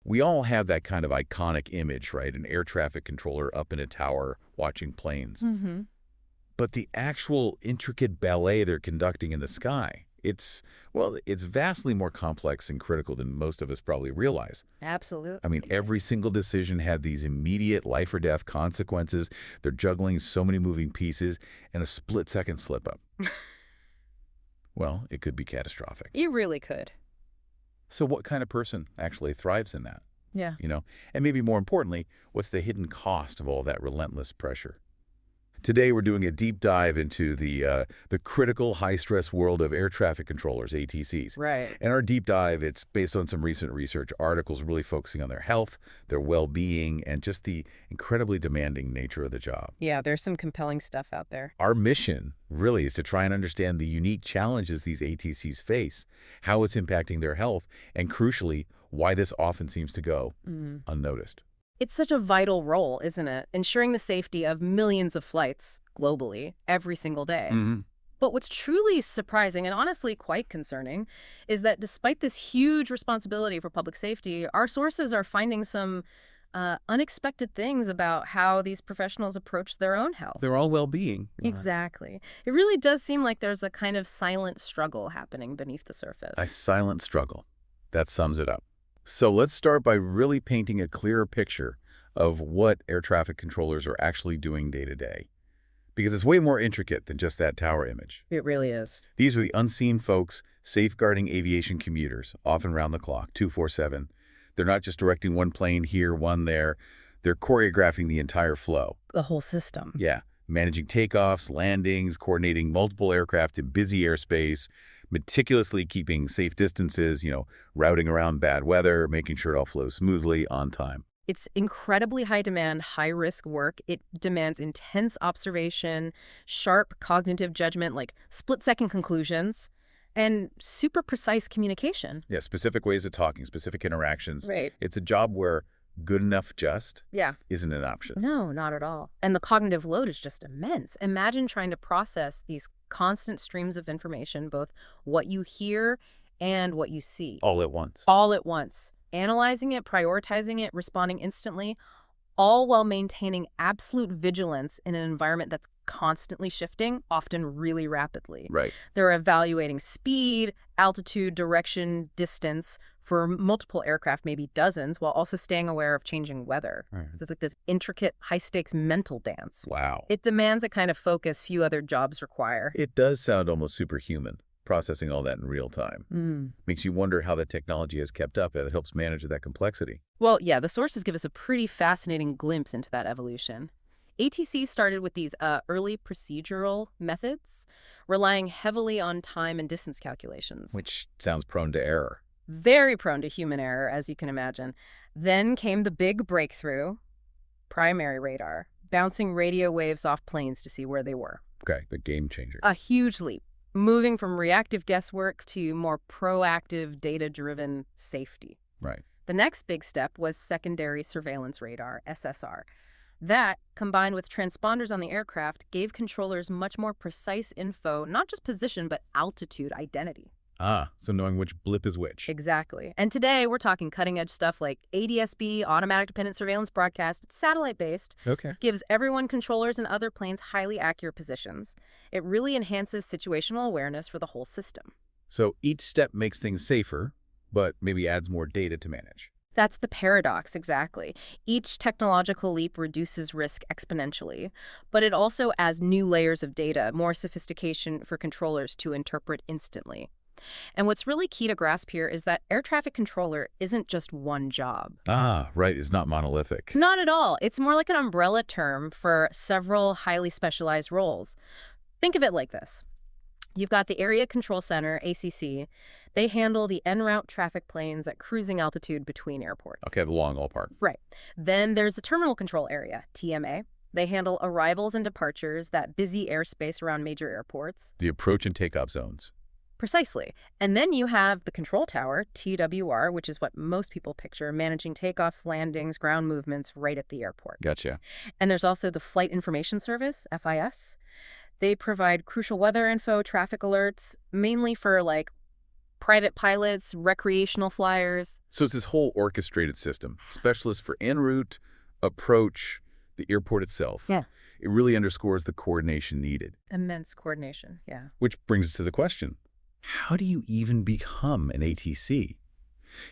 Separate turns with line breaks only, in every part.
We all have that kind of iconic image, right? An air traffic controller up in a tower watching planes.
Mm-hmm.
But the actual intricate ballet they're conducting in the sky, it's vastly more complex and critical than most of us probably realize. I mean,
Absolutely.
every single decision had these immediate life or death consequences. They're juggling so many moving pieces, and a split-second slip-up, well, it could be catastrophic.
You really could.
So what kind of person actually thrives in that?
Yeah.
And maybe more importantly, what's the hidden cost of all that relentless pressure? Today, we're doing a deep dive into the critical high-stress world of air traffic controllers, ATCs.
Right.
And our deep dive, it's based on some recent research articles really focusing on their health, their well-being, and just the incredibly demanding nature of the job.
Yeah, there's some compelling stuff out there.
Our mission really is to try and understand the unique challenges these ATCs face, how it's impacting their health, and crucially, why this often seems to go unnoticed.
It's such a vital role, isn't it? Ensuring the safety of millions of flights globally every single day. But what's truly surprising and honestly quite concerning is that despite this huge responsibility for public safety, our sources are finding some unexpected things about how these professionals approach their own health.
They're all well-being.
Exactly. It really does seem like there's a kind of silent struggle happening beneath the surface.
A silent struggle. That sums it up. So let's start by really painting a clearer picture of what air traffic controllers are actually doing day to day. Because it's way more intricate than just that tower image.
It really is.
These are the unseen folks safeguarding aviation commuters, often round the clock, 24/7. They're not just directing one plane here, one there. They're choreographing the entire flow.
The whole system.
Yeah, managing takeoffs, landings, coordinating multiple aircraft in busy airspace, meticulously keeping safe distances, routing around bad weather, making sure it all flows smoothly on time.
It's incredibly high demand, high risk work. It demands intense observation, sharp cognitive judgment, like split-second conclusions, and super precise communication.
Yeah, specific ways of talking, specific interactions.
Right.
It's a job where good enough just
Yeah.
isn't an option.
No, not at all. And the cognitive load is just immense. Imagine trying to process these constant streams of information, both what you hear and what you see.
All at once.
All at once. Analyzing it, prioritizing it, responding instantly, all while maintaining absolute vigilance in an environment that's constantly shifting, often really rapidly.
Right.
They're evaluating speed, altitude, direction, distance for multiple aircraft, maybe dozens, while also staying aware of changing weather.
Right.
It's like this intricate, high-stakes mental dance.
Wow.
It demands a kind of focus few other jobs require.
It does sound almost superhuman, processing all that in real time. Makes you wonder how the technology has kept up that helps manage that complexity.
Well, yeah, the sources give us a pretty fascinating glimpse into that evolution. ATC started with these early procedural methods, relying heavily on time and distance calculations.
Which sounds prone to error.
Very prone to human error, as you can imagine. Then came the big breakthrough, primary radar, bouncing radio waves off planes to see where they were.
Okay, the game changer.
A huge leap, moving from reactive guesswork to more proactive, data-driven safety.
Right.
The next big step was secondary surveillance radar, SSR. That, combined with transponders on the aircraft, gave controllers much more precise info, not just position, but altitude identity.
Ah, so knowing which blip is which.
Exactly. And today, we're talking cutting-edge stuff like ADSB, automatic dependent surveillance broadcast. It's satellite-based.
Okay.
Gives everyone, controllers and other planes, highly accurate positions. It really enhances situational awareness for the whole system.
So each step makes things safer, but maybe adds more data to manage.
That's the paradox, exactly. Each technological leap reduces risk exponentially, but it also adds new layers of data, more sophistication for controllers to interpret instantly. And what's really key to grasp here is that air traffic controller isn't just one job.
Ah, right. It's not monolithic.
Not at all. It's more like an umbrella term for several highly specialized roles. Think of it like this. You've got the Area Control Center, ACC. They handle the en route traffic planes at cruising altitude between airports.
Okay, the long haul part.
Right. Then there's the Terminal Control Area, TMA. They handle arrivals and departures, that busy airspace around major airports.
The approach and takeoff zones.
Precisely. And then you have the Control Tower, TWR, which is what most people picture, managing takeoffs, landings, ground movements right at the airport.
Gotcha.
And there's also the Flight Information Service, FIS. They provide crucial weather info, traffic alerts, mainly for, private pilots, recreational flyers.
So it's this whole orchestrated system. Specialists for en route, approach, the airport itself.
Yeah.
It really underscores the coordination needed.
Immense coordination, yeah.
Which brings us to the question, how do you even become an ATC?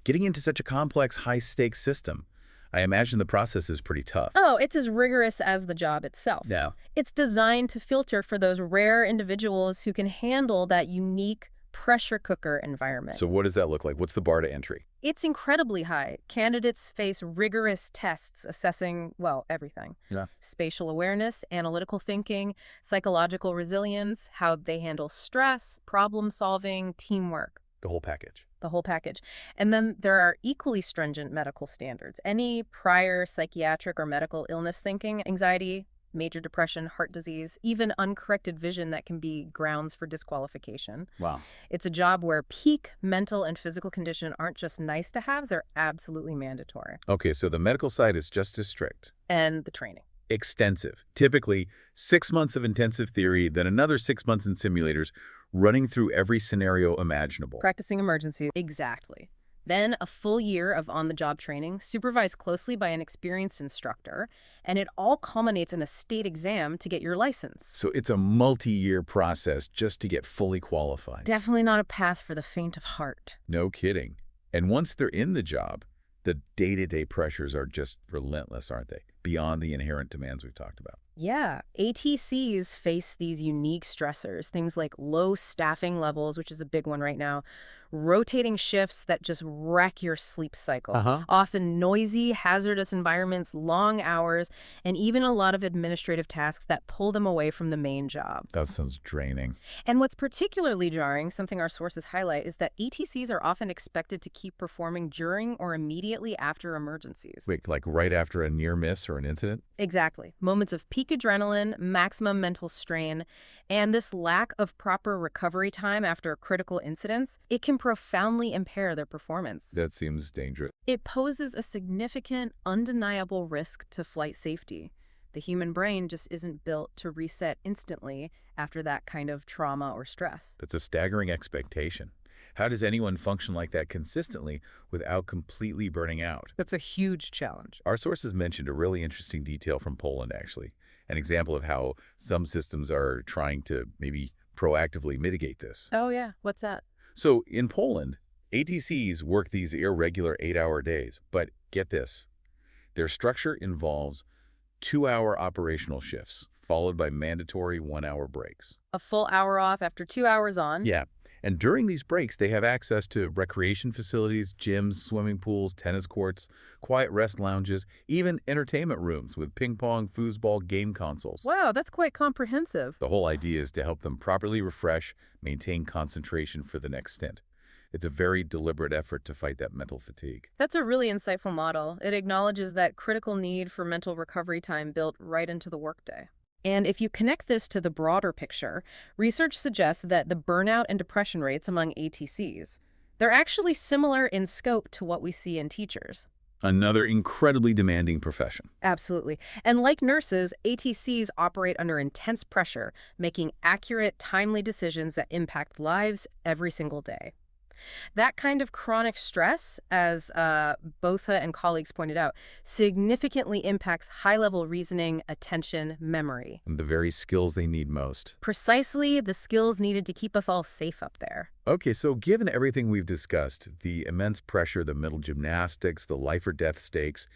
Getting into such a complex, high-stakes system, I imagine the process is pretty tough.
Oh, it's as rigorous as the job itself.
Yeah.
It's designed to filter for those rare individuals who can handle that unique pressure cooker environment.
So what does that look like? What's the bar to entry?
It's incredibly high. Candidates face rigorous tests assessing, well, everything.
Yeah.
Spatial awareness, analytical thinking, psychological resilience, how they handle stress, problem solving, teamwork.
The whole package.
The whole package. And then there are equally stringent medical standards. Any prior psychiatric or medical illness thinking, anxiety, major depression, heart disease, even uncorrected vision that can be grounds for disqualification.
Wow.
It's a job where peak mental and physical condition aren't just nice to have, they're absolutely mandatory.
Okay, so the medical side is just as strict.
And the training.
Extensive. Typically, 6 months of intensive theory, then another 6 months in simulators, running through every scenario imaginable.
Practicing emergencies. Exactly. Then a full year of on-the-job training, supervised closely by an experienced instructor, and it all culminates in a state exam to get your license.
So it's a multi-year process just to get fully qualified.
Definitely not a path for the faint of heart.
No kidding. And once they're in the job, the day-to-day pressures are just relentless, aren't they? Beyond the inherent demands we've talked about.
Yeah, ATCs face these unique stressors, things like low staffing levels, which is a big one right now, rotating shifts that just wreck your sleep cycle, often noisy, hazardous environments, long hours, and even a lot of administrative tasks that pull them away from the main job.
That sounds draining.
And what's particularly jarring, something our sources highlight, is that ATCs are often expected to keep performing during or immediately after emergencies.
Wait, like right after a near miss or an incident?
Exactly. Moments of peak adrenaline, maximum mental strain, and this lack of proper recovery time after critical incidents, it can profoundly impair their performance.
That seems dangerous.
It poses a significant, undeniable risk to flight safety. The human brain just isn't built to reset instantly after that kind of trauma or stress.
That's a staggering expectation. How does anyone function like that consistently without completely burning out?
That's a huge challenge.
Our sources mentioned a really interesting detail from Poland, actually. An example of how some systems are trying to maybe proactively mitigate this.
Oh, yeah. What's that?
So in Poland, ATCs work these irregular 8-hour days. But get this, their structure involves 2-hour operational shifts, followed by mandatory 1-hour breaks.
A full hour off after 2 hours on?
Yeah. And during these breaks, they have access to recreation facilities, gyms, swimming pools, tennis courts, quiet rest lounges, even entertainment rooms with ping pong, foosball, game consoles.
Wow, that's quite comprehensive.
The whole idea is to help them properly refresh, maintain concentration for the next stint. It's a very deliberate effort to fight that mental fatigue.
That's a really insightful model. It acknowledges that critical need for mental recovery time built right into the workday. And if you connect this to the broader picture, research suggests that the burnout and depression rates among ATCs, they're actually similar in scope to what we see in teachers.
Another incredibly demanding profession.
Absolutely. And like nurses, ATCs operate under intense pressure, making accurate, timely decisions that impact lives every single day. That kind of chronic stress, as Botha and colleagues pointed out, significantly impacts high-level reasoning, attention, memory.
And the very skills they need most.
Precisely the skills needed to keep us all safe up there.
Okay, so given everything we've discussed, the immense pressure, the mental gymnastics, the life or death stakes,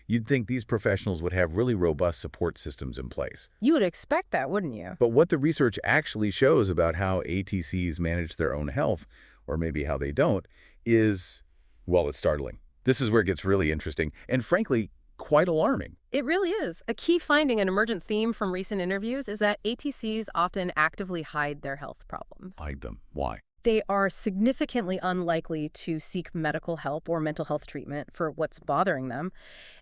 you'd think these professionals would have really robust support systems in place.
You would expect that, wouldn't you?
But what the research actually shows about how ATCs manage their own health, or maybe how they don't, is, well, it's startling. This is where it gets really interesting and, frankly, quite alarming.
It really is. A key finding, an emergent theme from recent interviews, is that ATCs often actively hide their health problems.
Hide them. Why?
They are significantly unlikely to seek medical help or mental health treatment for what's bothering them.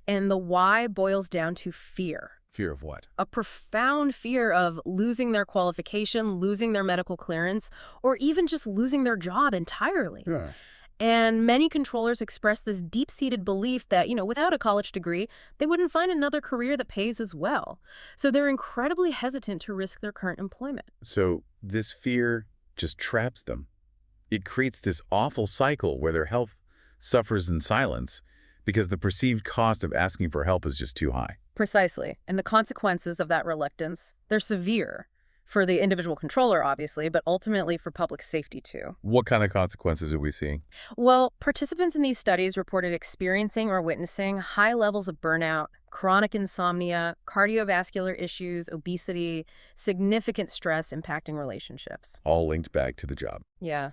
And the why boils down to fear.
Fear of what?
A profound fear of losing their qualification, losing their medical clearance, or even just losing their job entirely.
Yeah.
And many controllers express this deep-seated belief that, without a college degree, they wouldn't find another career that pays as well. So they're incredibly hesitant to risk their current employment.
So this fear just traps them It creates this awful cycle where their health suffers in silence because the perceived cost of asking for help is just too high.
Precisely. And the consequences of that reluctance, they're severe. For the individual controller, obviously, but ultimately for public safety, too.
What kind of consequences are we seeing?
Well, participants in these studies reported experiencing or witnessing high levels of burnout, chronic insomnia, cardiovascular issues, obesity, significant stress impacting relationships.
All linked back to the job.
Yeah.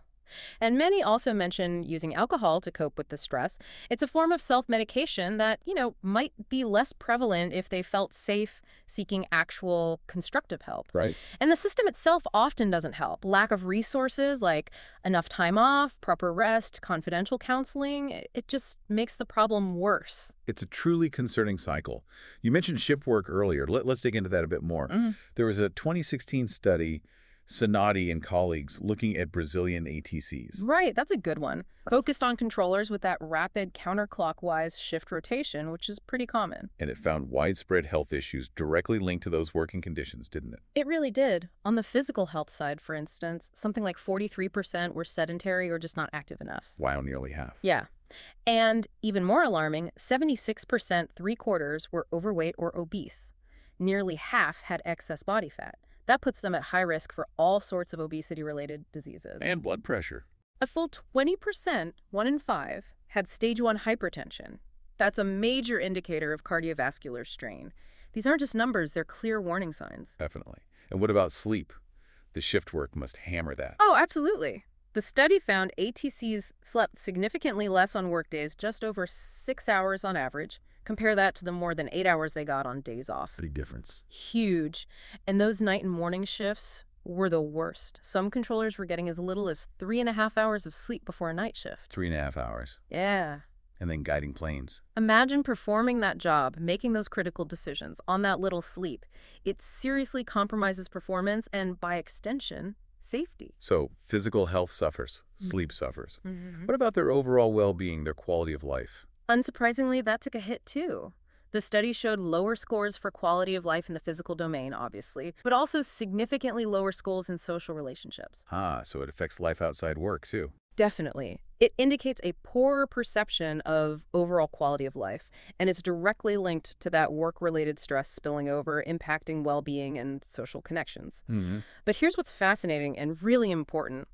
And many also mention using alcohol to cope with the stress. It's a form of self-medication that, might be less prevalent if they felt safe seeking actual constructive help.
Right.
And the system itself often doesn't help. Lack of resources like enough time off, proper rest, confidential counseling, it just makes the problem worse.
It's a truly concerning cycle. You mentioned shift work earlier. Let's dig into that a bit more. There was a 2016 study, Sonati and colleagues, looking at Brazilian ATCs.
Right, that's a good one. Focused on controllers with that rapid counterclockwise shift rotation, which is pretty common.
And it found widespread health issues directly linked to those working conditions, didn't it?
It really did. On the physical health side, for instance, something like 43% were sedentary or just not active enough.
Wow, nearly half.
Yeah. And even more alarming, 76%, three-quarters, were overweight or obese. Nearly half had excess body fat. That puts them at high risk for all sorts of obesity-related diseases.
And blood pressure.
A full 20%, 1 in 5, had stage 1 hypertension. That's a major indicator of cardiovascular strain. These aren't just numbers, they're clear warning signs.
Definitely. And what about sleep? The shift work must hammer that.
Oh, absolutely. The study found ATCs slept significantly less on workdays, just over 6 hours on average. Compare that to the more than 8 hours they got on days off.
Big difference.
Huge. And those night and morning shifts were the worst. Some controllers were getting as little as 3.5 hours of sleep before a night shift.
3.5 hours.
Yeah.
And then guiding planes.
Imagine performing that job, making those critical decisions on that little sleep. It seriously compromises performance and, by extension, safety.
So physical health suffers, sleep suffers. What about their overall well-being, their quality of life?
Unsurprisingly, that took a hit too. The study showed lower scores for quality of life in the physical domain, obviously, but also significantly lower scores in social relationships.
So it affects life outside work, too.
Definitely. It indicates a poorer perception of overall quality of life, and it's directly linked to that work-related stress spilling over, impacting well-being and social connections. But here's what's fascinating and really important.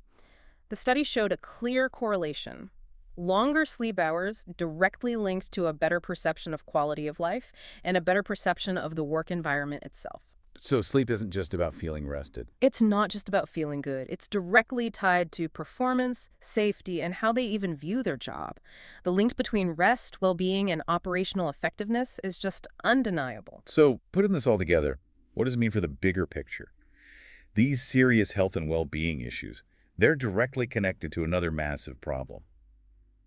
The study showed a clear correlation. Longer sleep hours directly linked to a better perception of quality of life and a better perception of the work environment itself.
So sleep isn't just about feeling rested.
It's not just about feeling good. It's directly tied to performance, safety, and how they even view their job. The link between rest, well-being, and operational effectiveness is just undeniable.
So putting this all together, what does it mean for the bigger picture? These serious health and well-being issues, they're directly connected to another massive problem.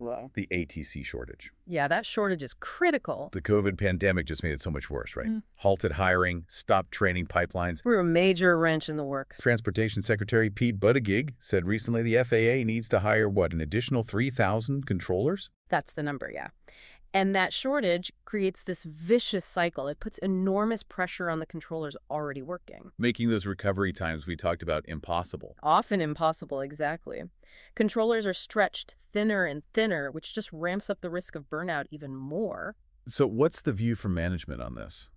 Wow.
The ATC shortage.
Yeah, that shortage is critical.
The COVID pandemic just made it so much worse, right? Halted hiring, stopped training pipelines.
We're a major wrench in the works.
Transportation Secretary Pete Buttigieg said recently the FAA needs to hire, an additional 3,000 controllers?
That's the number, yeah. And that shortage creates this vicious cycle. It puts enormous pressure on the controllers already working.
Making those recovery times we talked about impossible.
Often impossible, exactly. Controllers are stretched thinner and thinner, which just ramps up the risk of burnout even more.
So what's the view from management on this?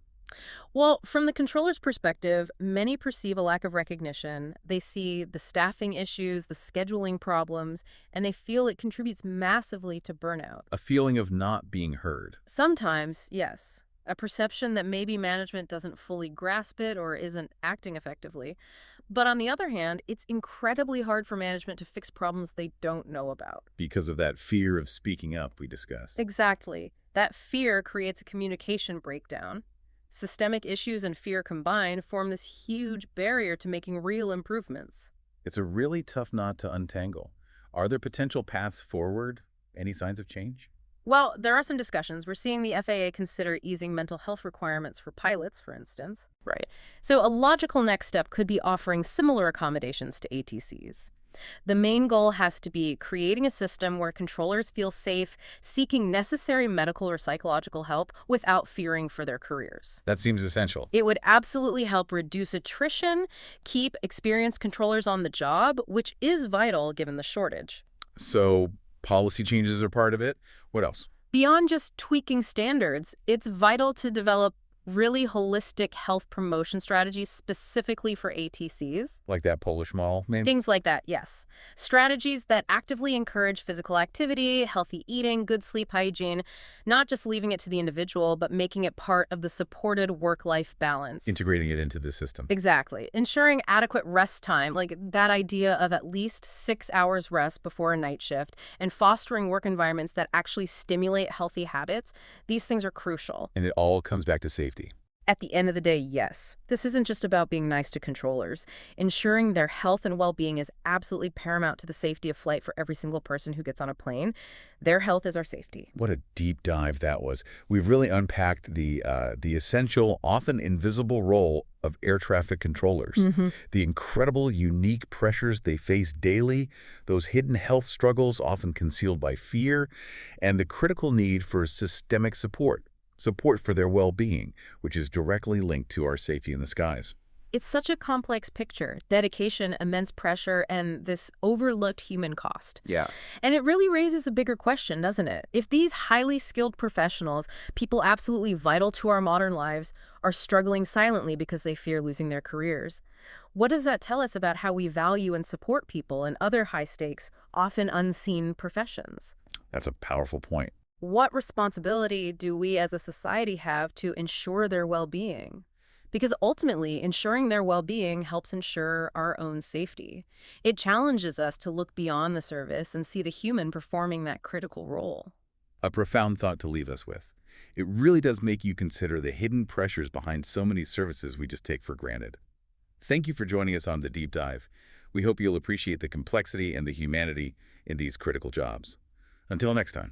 Well, from the controller's perspective, many perceive a lack of recognition. They see the staffing issues, the scheduling problems, and they feel it contributes massively to burnout.
A feeling of not being heard.
Sometimes, yes. A perception that maybe management doesn't fully grasp it or isn't acting effectively. But on the other hand, it's incredibly hard for management to fix problems they don't know about.
Because of that fear of speaking up we discussed.
Exactly. That fear creates a communication breakdown. Systemic issues and fear combined form this huge barrier to making real improvements.
It's a really tough knot to untangle. Are there potential paths forward? Any signs of change?
Well, there are some discussions. We're seeing the FAA consider easing mental health requirements for pilots, for instance. Right. So a logical next step could be offering similar accommodations to ATCs. The main goal has to be creating a system where controllers feel safe, seeking necessary medical or psychological help without fearing for their careers.
That seems essential.
It would absolutely help reduce attrition, keep experienced controllers on the job, which is vital given the shortage.
So policy changes are part of it. What else?
Beyond just tweaking standards, it's vital to develop really holistic health promotion strategies specifically for ATCs.
Like that Polish mall, maybe?
Things like that, yes. Strategies that actively encourage physical activity, healthy eating, good sleep hygiene, not just leaving it to the individual, but making it part of the supported work-life balance.
Integrating it into the system.
Exactly. Ensuring adequate rest time, like that idea of at least 6 hours rest before a night shift, and fostering work environments that actually stimulate healthy habits, these things are crucial.
And it all comes back to safety.
At the end of the day, yes. This isn't just about being nice to controllers. Ensuring their health and well-being is absolutely paramount to the safety of flight for every single person who gets on a plane. Their health is our safety.
What a deep dive that was. We've really unpacked the essential, often invisible role of air traffic controllers. The incredible, unique pressures they face daily, those hidden health struggles often concealed by fear, and the critical need for systemic support for their well-being, which is directly linked to our safety in the skies.
It's such a complex picture: dedication, immense pressure, and this overlooked human cost.
Yeah.
And it really raises a bigger question, doesn't it? If these highly skilled professionals, people absolutely vital to our modern lives, are struggling silently because they fear losing their careers, what does that tell us about how we value and support people in other high-stakes, often unseen professions?
That's a powerful point.
What responsibility do we as a society have to ensure their well-being? Because ultimately, ensuring their well-being helps ensure our own safety. It challenges us to look beyond the service and see the human performing that critical role.
A profound thought to leave us with. It really does make you consider the hidden pressures behind so many services we just take for granted. Thank you for joining us on The Deep Dive. We hope you'll appreciate the complexity and the humanity in these critical jobs. Until next time.